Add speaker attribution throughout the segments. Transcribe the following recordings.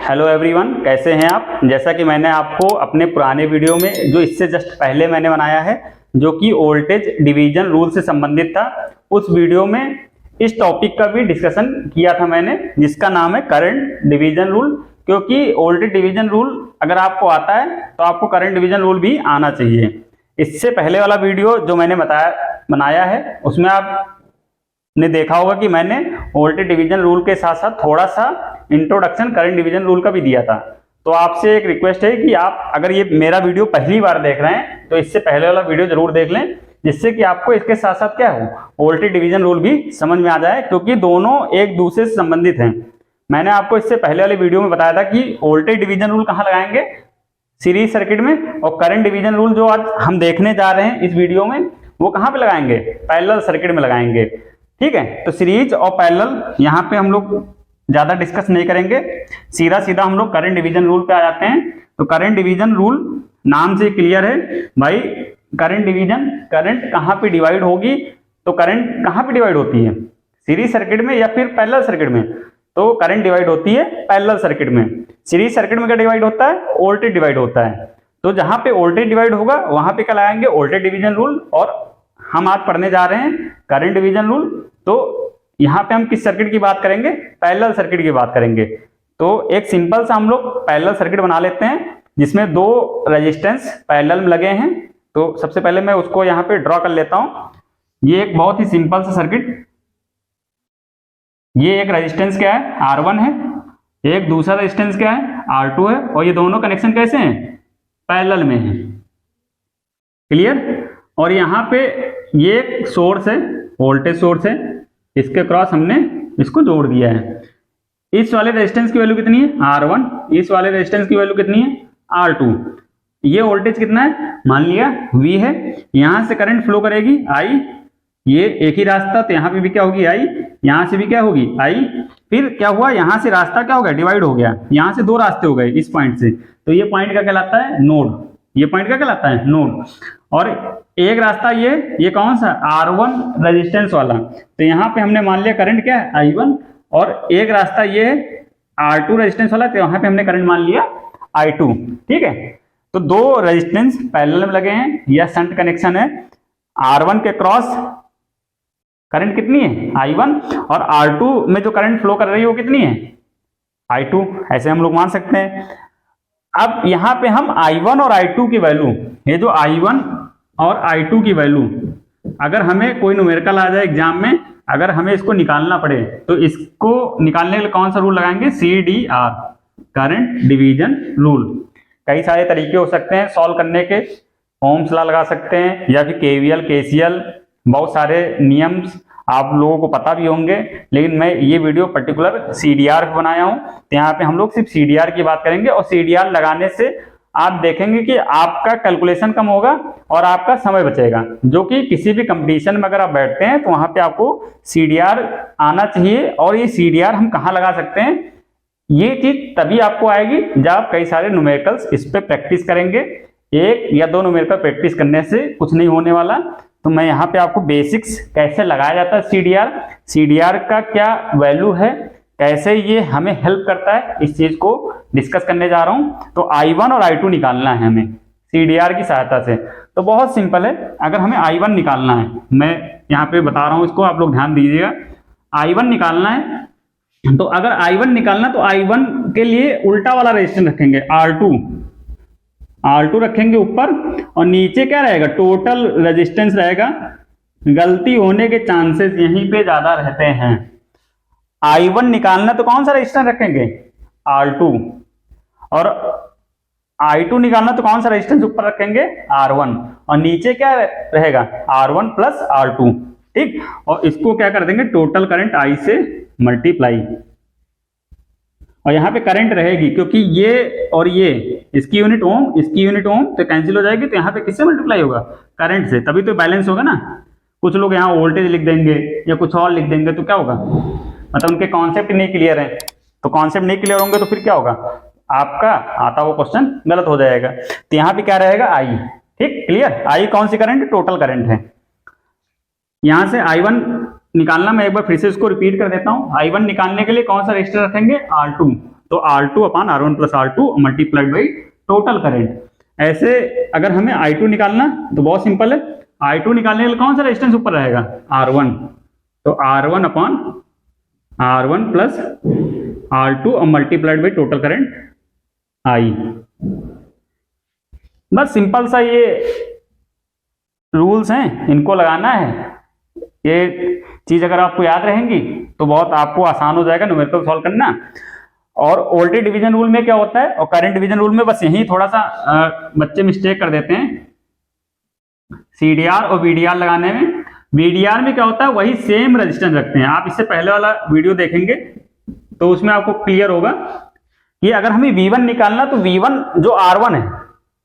Speaker 1: Hello everyone, कैसे हैं आप। जैसा कि मैंने आपको अपने पुराने वीडियो में जो इससे जस्ट पहले मैंने बनाया है जो कि वोल्टेज डिवीजन रूल से संबंधित था, उस वीडियो में इस टॉपिक का भी डिस्कशन किया था मैंने, जिसका नाम है करंट डिवीजन रूल। क्योंकि वोल्टेज डिवीजन रूल अगर आपको आता है तो आपको करंट डिवीजन रूल भी आना चाहिए। इससे पहले वाला वीडियो जो मैंने बनाया है उसमें आपने देखा होगा कि मैंने वोल्टेज डिवीजन रूल के साथ साथ थोड़ा सा इंट्रोडक्शन करंट डिवीजन रूल का भी दिया था। तो आपसे एक रिक्वेस्ट है कि आप अगर ये मेरा वीडियो पहली बार देख रहे हैं तो इससे पहले वाला वीडियो जरूर देख लें, जिससे कि आपको इसके साथ साथ क्या हो वोल्टेज डिवीजन रूल भी समझ में आ जाए, क्योंकि दोनों एक दूसरे से संबंधित हैं। मैंने आपको इससे पहले वाले वीडियो में बताया था कि वोल्टेज डिवीजन रूल कहाँ लगाएंगे, सीरीज सर्किट में, और करंट डिवीजन रूल जो आज हम देखने जा रहे हैं इस वीडियो में वो कहाँ पे लगाएंगे, पैरेलल सर्किट में लगाएंगे। ठीक है, तो सीरीज और पैरेलल यहाँ पे हम लोग ज्यादा डिस्कस नहीं करेंगे, सीधा सीधा हम लोग करंट डिवीजन रूल पे आ जाते हैं। तो करंट डिवीजन रूल नाम से क्लियर है भाई, करंट डिवीजन, करंट कहाँ पे डिवाइड होगी, तो करंट कहाँ पे डिवाइड होती है, सीरीज सर्किट में या फिर पैरेलल सर्किट में। तो करंट डिवाइड होती है पैरेलल सर्किट में। सीरीज सर्किट में क्या डिवाइड होता है, वोल्टेज डिवाइड होता है। तो जहां पे वोल्टेज डिवाइड होगा वहां पे क्या लगाएंगे, वोल्टेज डिवीजन रूल। और हम आज पढ़ने जा रहे हैं करंट डिवीजन रूल। तो यहाँ पे हम किस सर्किट की बात करेंगे, पैरेलल सर्किट की बात करेंगे। तो एक सिंपल सा हम लोग पैरेलल सर्किट बना लेते हैं जिसमें दो रेजिस्टेंस पैरेलल में लगे हैं। तो सबसे पहले मैं उसको यहाँ पे ड्रॉ कर लेता हूं। ये एक बहुत ही सिंपल सा सर्किट, ये एक रेजिस्टेंस क्या है, R1 है, एक दूसरा रेजिस्टेंस क्या है, R2 है, और ये दोनों कनेक्शन कैसे हैं, पैरेलल में है। क्लियर। और यहाँ पे ये एक सोर्स है, वोल्टेज सोर्स है, इसके क्रॉस हमने इसको जोड़ दिया है। इस वाले रेजिस्टेंस की वैल्यू कितनी है, R1, इस वाले रेजिस्टेंस की वैल्यू कितनी है, R2। ये वोल्टेज कितना है, मान लिया V है। यहां से करंट फ्लो करेगी I, ये एक ही रास्ता, तो यहाँ पे भी क्या होगी I, यहां से भी क्या होगी I। फिर क्या हुआ, यहां से रास्ता क्या हो गया, डिवाइड हो गया, यहां से दो रास्ते हो गए इस पॉइंट से। तो ये पॉइंट क्या कहलाता है, नोड। ये पॉइंट क्या कहलाता है, नोड। और एक रास्ता ये कौन सा, R1 रेजिस्टेंस वाला। तो यहाँ पे हमने मान लिया करंट क्या है, I1। और एक रास्ता ये है R2 रेजिस्टेंस वाला, तो यहाँ पे हमने करंट मान लिया I2। ठीक है, तो दो रेजिस्टेंस पैरेलल में लगे हैं, यह शंट कनेक्शन है। R1 के क्रॉस करंट कितनी है, I1, और R2 में जो करंट फ्लो कर रही है वो कितनी है, I2। ऐसे हम लोग मान सकते हैं। अब यहाँ पे हम I1 और I2 की वैल्यू, ये जो I1 और I2 की वैल्यू, अगर हमें कोई न्यूमेरिकल आ जाए एग्जाम में, अगर हमें इसको निकालना पड़े तो इसको निकालने के लिए कौन सा रूल लगाएंगे, CDR, करंट डिवीजन रूल। कई सारे तरीके हो सकते हैं सॉल्व करने के, ओम्स लॉ लगा सकते हैं या फिर KVL, KCL, बहुत सारे नियम्स आप लोगों को पता भी होंगे। लेकिन मैं ये वीडियो पर्टिकुलर CDR पे बनाया हूँ, तो यहाँ पे हम लोग सिर्फ CDR की बात करेंगे। और CDR लगाने से आप देखेंगे कि आपका कैलकुलेशन कम होगा और आपका समय बचेगा, जो कि किसी भी कंपटीशन में अगर आप बैठते हैं तो वहां पे आपको CDR आना चाहिए। और ये CDR हम कहाँ लगा सकते हैं, ये चीज तभी आपको आएगी जब आप कई सारे न्यूमेरिकल्स इस पे प्रैक्टिस करेंगे। एक या दो न्यूमेरिकल प्रैक्टिस करने से कुछ नहीं होने वाला। तो मैं यहाँ पे आपको बेसिक्स कैसे लगाया जाता है CDR का क्या वैल्यू है, कैसे ये हमें हेल्प करता है, इस चीज को डिस्कस करने जा रहा हूँ। तो I1 और I2 निकालना है हमें CDR की सहायता से। तो बहुत सिंपल है, अगर हमें I1 निकालना है, मैं यहाँ पे बता रहा हूँ इसको, आप लोग ध्यान दीजिएगा। I1 निकालना है, तो अगर I1 निकालना तो I1 के लिए उल्टा वाला रेजिस्टेंस रखेंगे, R2 रखेंगे ऊपर, और नीचे क्या रहेगा, टोटल रेजिस्टेंस रहेगा। गलती होने के चांसेस यहीं पे ज्यादा रहते हैं। I1 निकालना तो कौन सा रेजिस्टेंस रखेंगे, R2, और I2 निकालना तो कौन सा रेजिस्टेंस ऊपर रखेंगे, R1, और नीचे क्या रहेगा, R1 प्लस R2। ठीक, और इसको क्या कर देंगे, टोटल करंट I से मल्टीप्लाई, और यहाँ पे करंट रहेगी क्योंकि ये और ये, इसकी यूनिट ओम, इसकी यूनिट ओम, तो कैंसिल हो जाएगी। तो यहाँ पे किससे मल्टीप्लाई होगा, करंट से, तभी तो बैलेंस होगा ना। कुछ लोग यहाँ वोल्टेज लिख देंगे या कुछ और लिख देंगे तो क्या होगा, मतलब उनके कॉन्सेप्ट नहीं क्लियर है। तो कॉन्सेप्ट नहीं क्लियर होंगे तो फिर क्या होगा, आपका आता हुआ क्वेश्चन गलत हो जाएगा। तो यहाँ पे क्या रहेगा, I। ठीक, क्लियर। I कौन सी करंट, टोटल करंट है। यहां से I1 निकालना, मैं एक बार फिर से इसको रिपीट कर देता हूं। I1 निकालने के लिए कौन सा रेजिस्टर रखेंगे, R2। तो R2 upon R1 plus R2 multiplied by total current. ऐसे अगर हमें I2 निकालना तो बहुत सिंपल है, I2 निकालने के लिए कौन सा रेजिस्टेंस ऊपर रहेगा, R1, तो R1 upon R1 plus R2 और multiplied by total current I। बस सिंपल सा ये रूल्स हैं, इनको लगाना है। ये चीज अगर आपको याद रहेंगी तो बहुत आपको आसान हो जाएगा न्यूमेरिकल सॉल्व करना। और वोल्टेज डिवीजन रूल में क्या होता है और करंट डिवीजन रूल में बस यही थोड़ा सा बच्चे मिस्टेक कर देते हैं CDR और VDR लगाने में। VDR में क्या होता है, वही सेम रेजिस्टेंस रखते हैं। आप इससे पहले वाला वीडियो देखेंगे तो उसमें आपको क्लियर होगा कि अगर हमें V1 निकालना तो V1 जो R1 है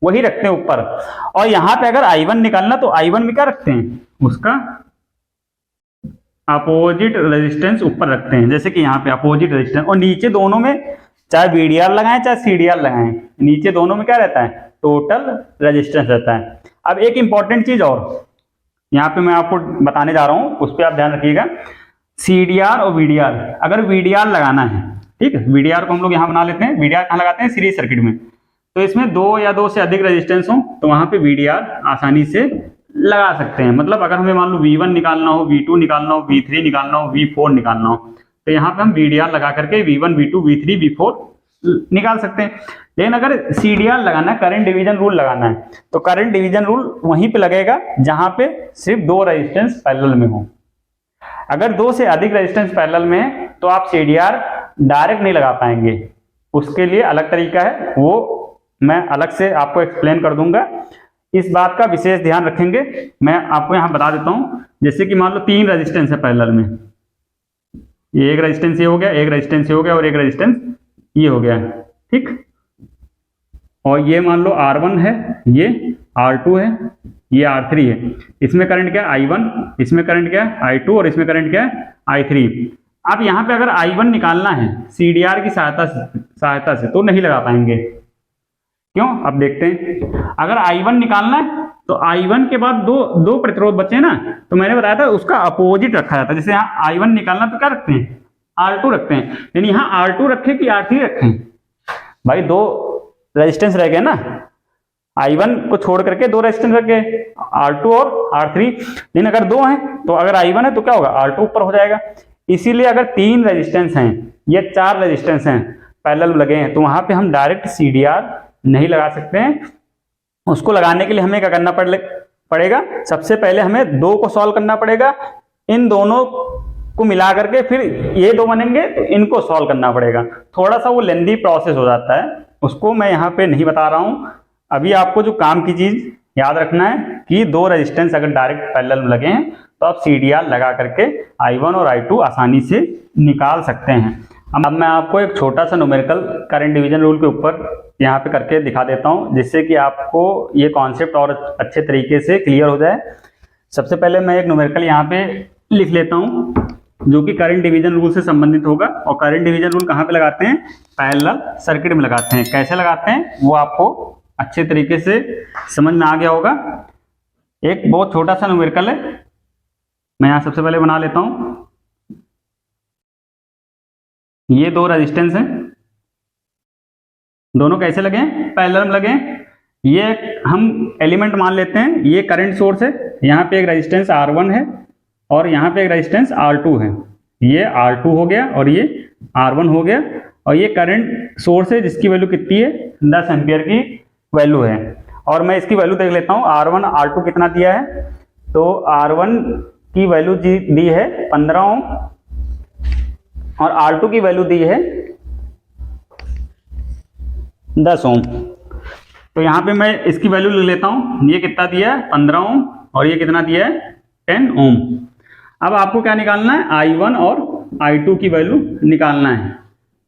Speaker 1: वही रखते हैं ऊपर, और यहां पे अगर I1 निकालना तो I1 में क्या रखते हैं, उसका अपोजिट रेजिस्टेंस ऊपर रखते हैं। जैसे कि यहाँ पे अपोजिट रेजिस्टेंस, और नीचे दोनों में चाहे VDR लगाएं चाहे CDR लगाएं, नीचे दोनों में क्या रहता है, टोटल रेजिस्टेंस रहता है। अब एक इंपॉर्टेंट चीज और यहाँ पे मैं आपको बताने जा रहा हूं, उस पर आप ध्यान रखिएगा। CDR और VDR, अगर VDR लगाना है, ठीक है, VDR को हम लोग यहाँ बना लेते हैं। VDR कहाँ लगाते हैं, सीरीज सर्किट में। तो इसमें दो या दो से अधिक रेजिस्टेंस हो तो वहां पे VDR आसानी से लगा सकते हैं। मतलब अगर हमें मान लो V1 निकालना हो, V2 निकालना हो, V3 निकालना हो, V4 निकालना हो, तो यहाँ पे हम VDR लगा करके V1, V2, V3, V4 निकाल सकते हैं। लेकिन अगर CDR लगाना है, करंट डिवीजन रूल लगाना है, तो करंट डिवीजन रूल वहीं पे लगेगा जहां पे सिर्फ दो रेजिस्टेंस पैरेलल में हो। अगर दो से अधिक रेजिस्टेंस पैरेलल में है तो आप CDR डायरेक्ट नहीं लगा पाएंगे, उसके लिए अलग तरीका है, वो मैं अलग से आपको एक्सप्लेन कर दूंगा। इस बात का विशेष ध्यान रखेंगे। मैं आपको यहां बता देता हूं, जैसे कि मान लो 3 रेजिस्टेंस है पैरेलल में, ये एक रेजिस्टेंस ये हो गया, एक रेजिस्टेंस ये हो गया और एक रेजिस्टेंस ये हो गया, ठीक। और ये मान लो R1 है, ये R2 है, ये R3 है। इसमें करंट क्या है, I1, इसमें करंट क्या है, I2, और इसमें करंट क्या है, I3। अब यहाँ पे अगर I1 निकालना है CDR की सहायता से तो नहीं लगा पाएंगे। क्यों, अब देखते हैं। अगर I1 निकालना है तो I1 के बाद दो प्रतिरोध बचे ना, तो मैंने बताया था उसका अपोजिट रखा जाता है। जैसे यहाँ I1 निकालना तो क्या रखते हैं, R2 रखते हैं, यानी यहाँ R2 रखे कि R3 रखें, भाई दो रेजिस्टेंस रह गए ना, I1 को छोड़ करके दो रेजिस्टेंस रख गए, R2 और R3। लेकिन अगर दो हैं तो अगर I1 है तो क्या होगा, R2 ऊपर हो जाएगा। इसीलिए अगर 3 रेजिस्टेंस हैं या 4 रेजिस्टेंस हैं पैरेलल लगे हैं तो वहां पे हम डायरेक्ट CDR नहीं लगा सकते हैं। उसको लगाने के लिए हमें क्या करना पड़ेगा, सबसे पहले हमें 2 को सॉल्व करना पड़ेगा, इन दोनों को मिला करके फिर ये 2 बनेंगे तो इनको सॉल्व करना पड़ेगा। थोड़ा सा वो लेंदी प्रोसेस हो जाता है, उसको मैं यहाँ पे नहीं बता रहा हूँ। अभी आपको जो काम की चीज याद रखना है कि 2 रेजिस्टेंस अगर डायरेक्ट पैरेलल में लगे हैं तो आप CDR लगा करके I1 और I2 आसानी से निकाल सकते हैं। अब मैं आपको एक छोटा सा न्यूमेरिकल करंट डिवीजन रूल के ऊपर यहाँ पे करके दिखा देता हूँ, जिससे कि आपको ये कॉन्सेप्ट और अच्छे तरीके से क्लियर हो जाए। सबसे पहले मैं एक न्यूमेरिकल यहाँ पे लिख लेता हूँ जो कि करंट डिवीजन रूल से संबंधित होगा। और करंट डिवीजन रूल कहाँ पे लगाते हैं, पैरेलल सर्किट में लगाते हैं। कैसे लगाते हैं वो आपको अच्छे तरीके से समझ में आ गया होगा। एक बहुत छोटा सा न्यूमेरिकल है, मैं यहाँ सबसे पहले बना लेता हूँ। ये 2 रेजिस्टेंस हैं, दोनों कैसे लगे हैं, पैरेलल में लगे हैं। ये हम एलिमेंट मान लेते हैं, ये करंट सोर्स है, यहाँ पे एक रेजिस्टेंस R1 है और यहाँ पे एक रेजिस्टेंस R2 है। ये R2 हो गया और ये R1 हो गया, और ये करंट सोर्स है जिसकी वैल्यू कितनी है, 10 एम्पियर की वैल्यू है। और मैं इसकी वैल्यू देख लेता हूँ, R1 R2 कितना दिया है, तो R1 की वैल्यू दी है 15 ओम और R2 की वैल्यू दी है 10 ओम। तो यहाँ पे मैं इसकी वैल्यू ले लेता हूँ, ये कितना दिया है 15 ओम और ये कितना दिया है 10 ओम। अब आपको क्या निकालना है, I1 और I2 की वैल्यू निकालना है।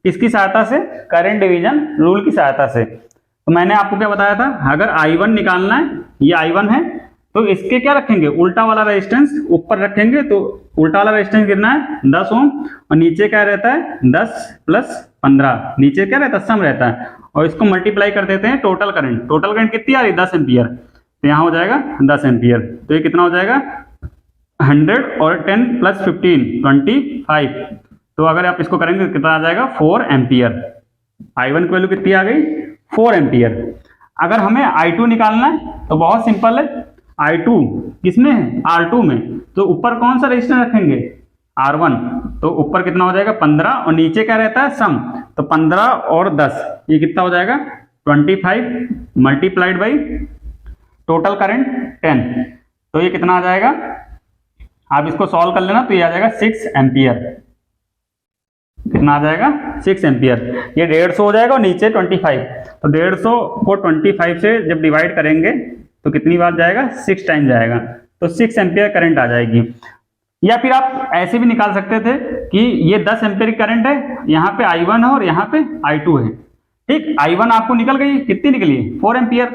Speaker 1: किसकी सहायता से, करंट डिवीजन रूल की सहायता से। तो मैंने आपको क्या बताया था, अगर I1 निकालना है, ये I1 है, तो इसके क्या रखेंगे, उल्टा वाला रेजिस्टेंस ऊपर रखेंगे। तो उल्टा वाला रेजिस्टेंस कितना है 10 ओम, और नीचे क्या रहता है 10 + 15, नीचे क्या रहता है सम रहता है, और इसको मल्टीप्लाई कर देते हैं टोटल करंट। टोटल करंट कितनी आ रही है 10 एम्पियर, तो यहाँ हो जाएगा 10 एम्पियर। तो ये कितना हो जाएगा 100 और 10 + 15 25। तो अगर आप इसको करेंगे कितना आ जाएगा 4 एम्पियर। I1 की वैल्यू कितनी आ गई 4 एम्पियर। अगर हमें I2 निकालना है तो बहुत सिंपल है, I2 किसमें है R2 में, तो ऊपर कौन सा रजिस्टर रखेंगे R1, तो ऊपर कितना हो जाएगा 15 और नीचे क्या रहता है सम, तो 15 और 10 ये कितना हो जाएगा 25 मल्टीप्लाइड बाई टोटल करंट 10, तो ये कितना आ जाएगा, आप इसको सॉल्व कर लेना तो ये आ जाएगा 6 एम्पियर। कितना आ जाएगा 6 एम्पियर। ये 150 हो जाएगा और नीचे 25, तो 150 को 25 से जब डिवाइड करेंगे तो कितनी बार जाएगा 6 टाइम जाएगा, तो 6 एम्पियर करंट आ जाएगी। या फिर आप ऐसे भी निकाल सकते थे कि ये 10 एम्पियर करंट है, यहाँ पे I1 है और यहाँ पे I2 है, ठीक। I1 आपको निकल गई, कितनी निकली 4 एम्पियर,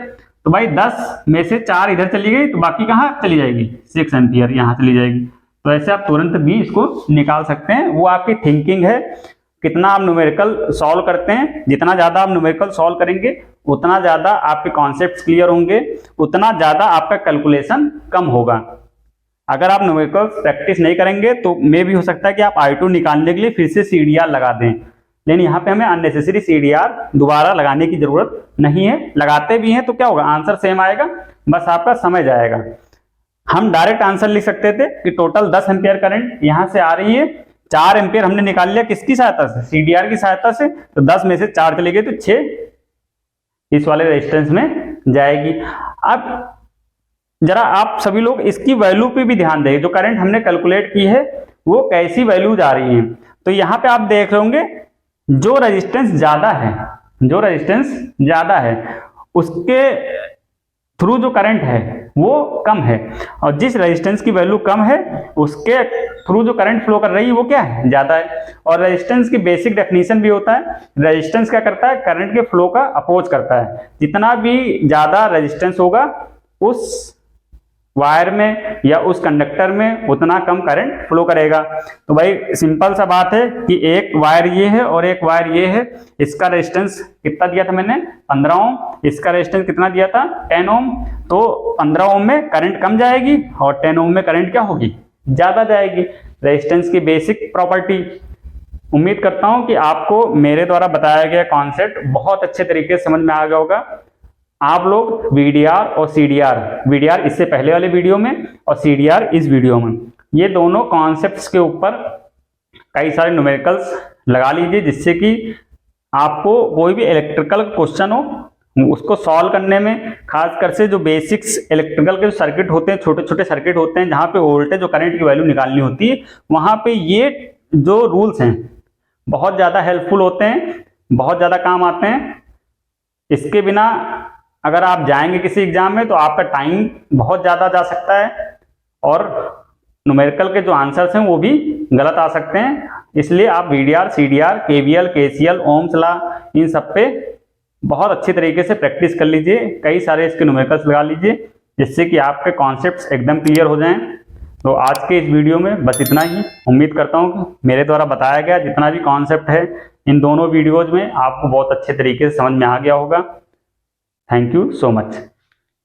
Speaker 1: तो भाई 10 में से 4 इधर चली गई तो बाकी कहाँ चली जाएगी 6 एम्पियर यहाँ चली जाएगी। तो ऐसे आप तुरंत भी इसको निकाल सकते हैं, वो आपकी थिंकिंग है, कितना आप न्यूमेरिकल सॉल्व करते हैं। जितना ज्यादा आप न्यूमेरिकल सॉल्व करेंगे उतना ज्यादा आपके कॉन्सेप्ट्स क्लियर होंगे, उतना ज्यादा आपका कैलकुलेशन कम होगा। अगर आप न्यूमेरिकल प्रैक्टिस नहीं करेंगे तो मे भी हो सकता है कि आप I2 निकालने के लिए फिर से CDR लगा दें, लेकिन यहाँ पे हमें अननेसेसरी CDR दोबारा लगाने की जरूरत नहीं है। लगाते भी हैं तो क्या होगा, आंसर सेम आएगा, बस आपका समय जाएगा। हम डायरेक्ट आंसर लिख सकते थे कि टोटल 10 एम्पियर करंट यहाँ से आ रही है, 4 एम्पियर हमने निकाल लिया किसकी सहायता से, CDR की सहायता से, तो 10 में से 4 चले गए तो 6 इस वाले रेजिस्टेंस में जाएगी। अब जरा आप सभी लोग इसकी वैल्यू पे भी ध्यान दें, जो करंट हमने कैलकुलेट की है वो कैसी वैल्यू जा रही है। तो यहाँ पे आप देख रहे होंगे जो रेजिस्टेंस ज्यादा है, जो रेजिस्टेंस ज्यादा है उसके थ्रू जो करंट है वो कम है, और जिस रेजिस्टेंस की वैल्यू कम है उसके थ्रू जो करंट फ्लो कर रही है वो क्या है, ज्यादा है। और रेजिस्टेंस की बेसिक डेफिनेशन भी होता है, रेजिस्टेंस क्या करता है, करंट के फ्लो का अपोज करता है। जितना भी ज्यादा रेजिस्टेंस होगा उस वायर में या उस कंडक्टर में उतना कम करंट फ्लो करेगा। तो भाई सिंपल सा बात है कि एक वायर ये है और एक वायर ये है, इसका रेजिस्टेंस कितना दिया था मैंने 15 ओम, इसका रेजिस्टेंस कितना दिया था 10 ओम, तो 15 ओम में करंट कम जाएगी और 10 ओम में करंट क्या होगी, ज्यादा जाएगी। रेजिस्टेंस की बेसिक प्रॉपर्टी। उम्मीद करता हूं कि आपको मेरे द्वारा बताया गया कॉन्सेप्ट बहुत अच्छे तरीके से समझ में आ गया होगा। आप लोग VDR और CDR, VDR इससे पहले वाले वीडियो में और CDR इस वीडियो में, ये दोनों कॉन्सेप्ट्स के ऊपर कई सारे न्यूमेरिकल्स लगा लीजिए, जिससे कि आपको कोई भी इलेक्ट्रिकल क्वेश्चन हो उसको सॉल्व करने में, खासकर से जो बेसिक्स इलेक्ट्रिकल के सर्किट होते हैं, छोटे छोटे सर्किट होते हैं जहां पे वोल्टेज और करंट की वैल्यू निकालनी होती है, वहां पे ये जो रूल्स हैं बहुत ज्यादा हेल्पफुल होते हैं, बहुत ज्यादा काम आते हैं। इसके बिना अगर आप जाएंगे किसी एग्जाम में तो आपका टाइम बहुत ज्यादा जा सकता है और न्यूमेरिकल के जो आंसर्स हैं वो भी गलत आ सकते हैं। इसलिए आप VDR, CDR, KVL, KCL, Ohm's law, इन सब पे बहुत अच्छी तरीके से प्रैक्टिस कर लीजिए, कई सारे इसके न्यूमेरिकल्स लगा लीजिए, जिससे कि आपके कॉन्सेप्ट्स एकदम क्लियर हो जाएं। तो आज के इस वीडियो में बस इतना ही। उम्मीद करता हूँ कि मेरे द्वारा बताया गया जितना भी कॉन्सेप्ट है इन दोनों वीडियोज में आपको बहुत अच्छे तरीके से समझ में आ गया होगा। Thank you so much.